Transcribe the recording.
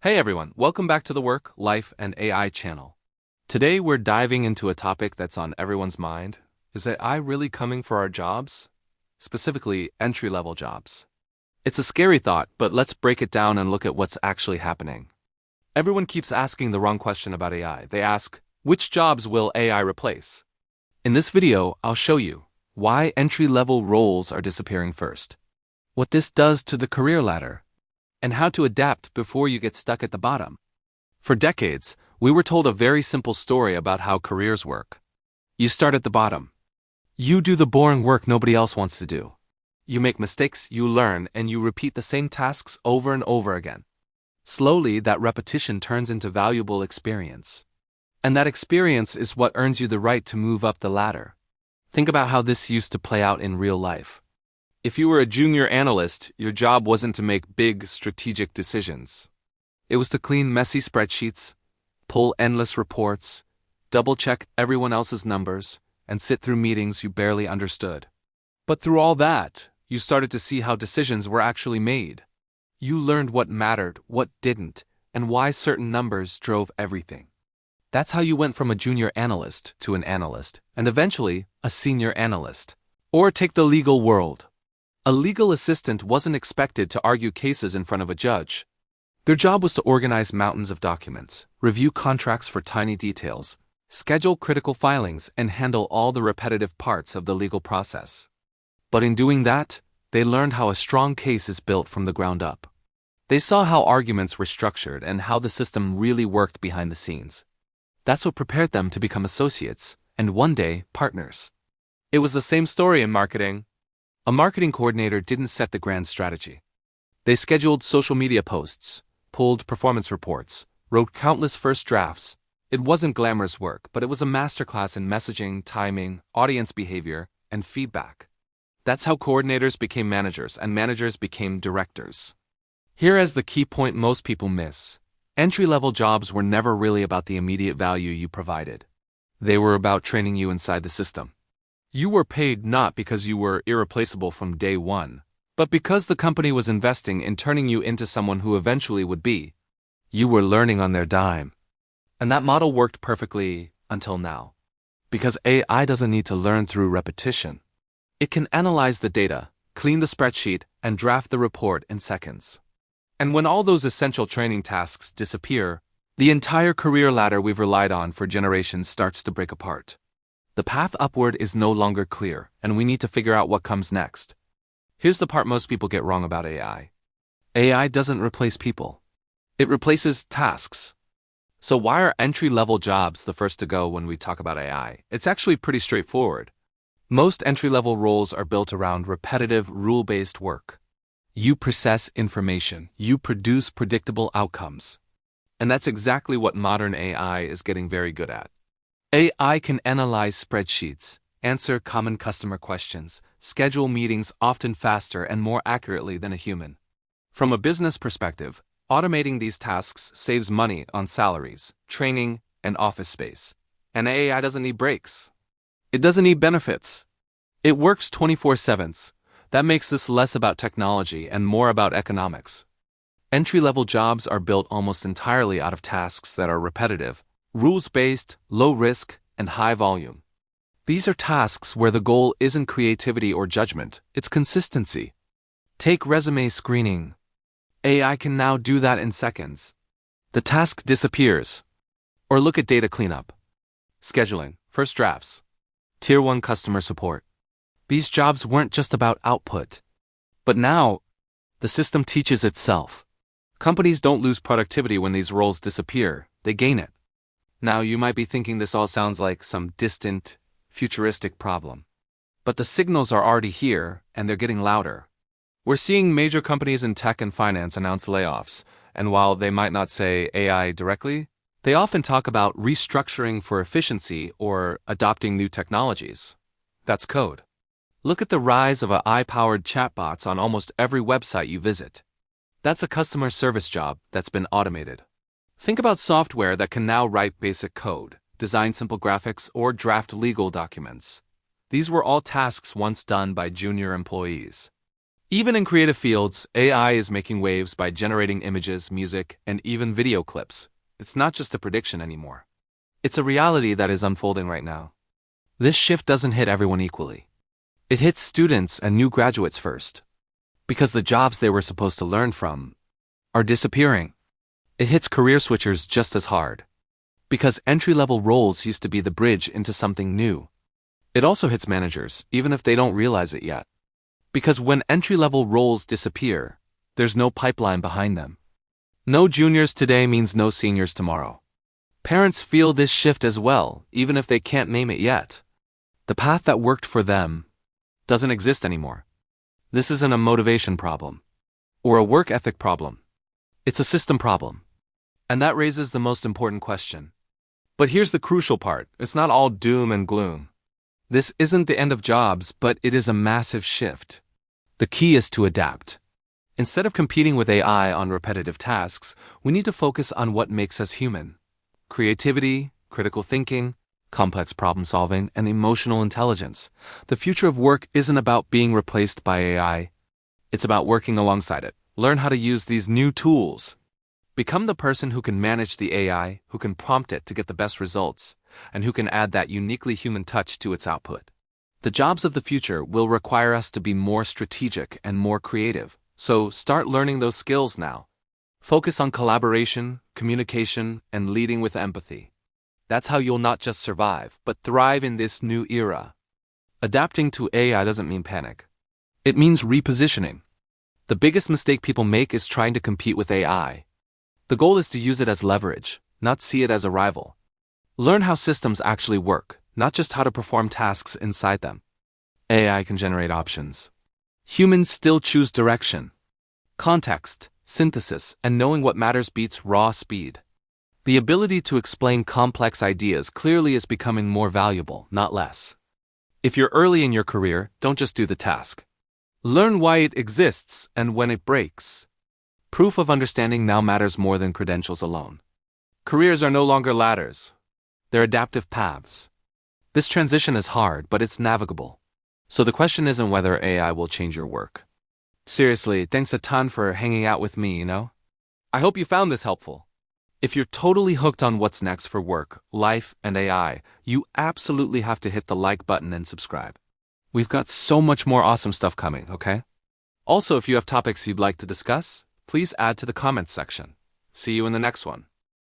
Hey everyone, welcome back to the Work, Life, and AI channel. Today we're diving into a topic that's on everyone's mind. Is AI really coming for our jobs? Specifically, entry-level jobs. It's a scary thought, but let's break it down and look at what's actually happening. Everyone keeps asking the wrong question about AI. They ask, which jobs will AI replace? In this video, I'll show you why entry-level roles are disappearing first, what this does to the career ladder, and how to adapt before you get stuck at the bottom. For decades, we were told a very simple story about how careers work. You start at the bottom. You do the boring work nobody else wants to do. You make mistakes, you learn, and you repeat the same tasks over and over again. Slowly, that repetition turns into valuable experience. And that experience is what earns you the right to move up the ladder. Think about how this used to play out in real life. If you were a junior analyst, your job wasn't to make big strategic decisions. It was to clean messy spreadsheets, pull endless reports, double-check everyone else's numbers, and sit through meetings you barely understood. But through all that, you started to see how decisions were actually made. You learned what mattered, what didn't, and why certain numbers drove everything. That's how you went from a junior analyst to an analyst, and eventually a senior analyst. Or take the legal world. A legal assistant wasn't expected to argue cases in front of a judge. Their job was to organize mountains of documents, review contracts for tiny details, schedule critical filings, and handle all the repetitive parts of the legal process. But in doing that, they learned how a strong case is built from the ground up. They saw how arguments were structured and how the system really worked behind the scenes. That's what prepared them to become associates, and one day, partners. It was the same story in marketing. A marketing coordinator didn't set the grand strategy. They scheduled social media posts, pulled performance reports, wrote countless first drafts. It wasn't glamorous work, but it was a masterclass in messaging, timing, audience behavior, and feedback. That's how coordinators became managers, and managers became directors. Here is the key point most people miss. Entry-level jobs were never really about the immediate value you provided. They were about training you inside the system. You were paid not because you were irreplaceable from day one, but because the company was investing in turning you into someone who eventually would be. You were learning on their dime. And that model worked perfectly until now. Because AI doesn't need to learn through repetition. It can analyze the data, clean the spreadsheet, and draft the report in seconds. And when all those essential training tasks disappear, the entire career ladder we've relied on for generations starts to break apart. The path upward is no longer clear, and we need to figure out what comes next. Here's the part most people get wrong about AI. AI doesn't replace people. It replaces tasks. So why are entry-level jobs the first to go when we talk about AI? It's actually pretty straightforward. Most entry-level roles are built around repetitive, rule-based work. You process information. You produce predictable outcomes. And that's exactly what modern AI is getting very good at. AI can analyze spreadsheets, answer common customer questions, schedule meetings often faster and more accurately than a human. From a business perspective, automating these tasks saves money on salaries, training, and office space. And AI doesn't need breaks. It doesn't need benefits. It works 24/7. That makes this less about technology and more about economics. Entry-level jobs are built almost entirely out of tasks that are repetitive, rules-based, low-risk, and high-volume. These are tasks where the goal isn't creativity or judgment, it's consistency. Take resume screening. AI can now do that in seconds. The task disappears. Or look at data cleanup. Scheduling, first drafts, Tier 1 customer support. These jobs weren't just about output. But now, the system teaches itself. Companies don't lose productivity when these roles disappear, they gain it. Now, you might be thinking this all sounds like some distant, futuristic problem. But the signals are already here, and they're getting louder. We're seeing major companies in tech and finance announce layoffs, and while they might not say AI directly, they often talk about restructuring for efficiency or adopting new technologies. That's code. Look at the rise of AI-powered chatbots on almost every website you visit. That's a customer service job that's been automated. Think about software that can now write basic code, design simple graphics, or draft legal documents. These were all tasks once done by junior employees. Even in creative fields, AI is making waves by generating images, music, and even video clips. It's not just a prediction anymore. It's a reality that is unfolding right now. This shift doesn't hit everyone equally. It hits students and new graduates first, because the jobs they were supposed to learn from are disappearing. It hits career switchers just as hard, because entry-level roles used to be the bridge into something new. It also hits managers, even if they don't realize it yet. Because when entry-level roles disappear, there's no pipeline behind them. No juniors today means no seniors tomorrow. Parents feel this shift as well, even if they can't name it yet. The path that worked for them doesn't exist anymore. This isn't a motivation problem or a work ethic problem. It's a system problem. And that raises the most important question. But here's the crucial part. It's not all doom and gloom. This isn't the end of jobs, but it is a massive shift. The key is to adapt. Instead of competing with AI on repetitive tasks, we need to focus on what makes us human. Creativity, critical thinking, complex problem solving, and emotional intelligence. The future of work isn't about being replaced by AI. It's about working alongside it. Learn how to use these new tools. Become the person who can manage the AI, who can prompt it to get the best results, and who can add that uniquely human touch to its output. The jobs of the future will require us to be more strategic and more creative, so start learning those skills now. Focus on collaboration, communication, and leading with empathy. That's how you'll not just survive, but thrive in this new era. Adapting to AI doesn't mean panic. It means repositioning. The biggest mistake people make is trying to compete with AI. The goal is to use it as leverage, not see it as a rival. Learn how systems actually work, not just how to perform tasks inside them. AI can generate options. Humans still choose direction. Context, synthesis, and knowing what matters beats raw speed. The ability to explain complex ideas clearly is becoming more valuable, not less. If you're early in your career, don't just do the task. Learn why it exists and when it breaks. Proof of understanding now matters more than credentials alone. Careers are no longer ladders. They're adaptive paths. This transition is hard, but it's navigable. So the question isn't whether AI will change your work. Seriously, thanks a ton for hanging out with me, I hope you found this helpful. If you're totally hooked on what's next for work, life, and AI, you absolutely have to hit the like button and subscribe. We've got so much more awesome stuff coming, okay? Also, if you have topics you'd like to discuss, please add to the comments section. See you in the next one.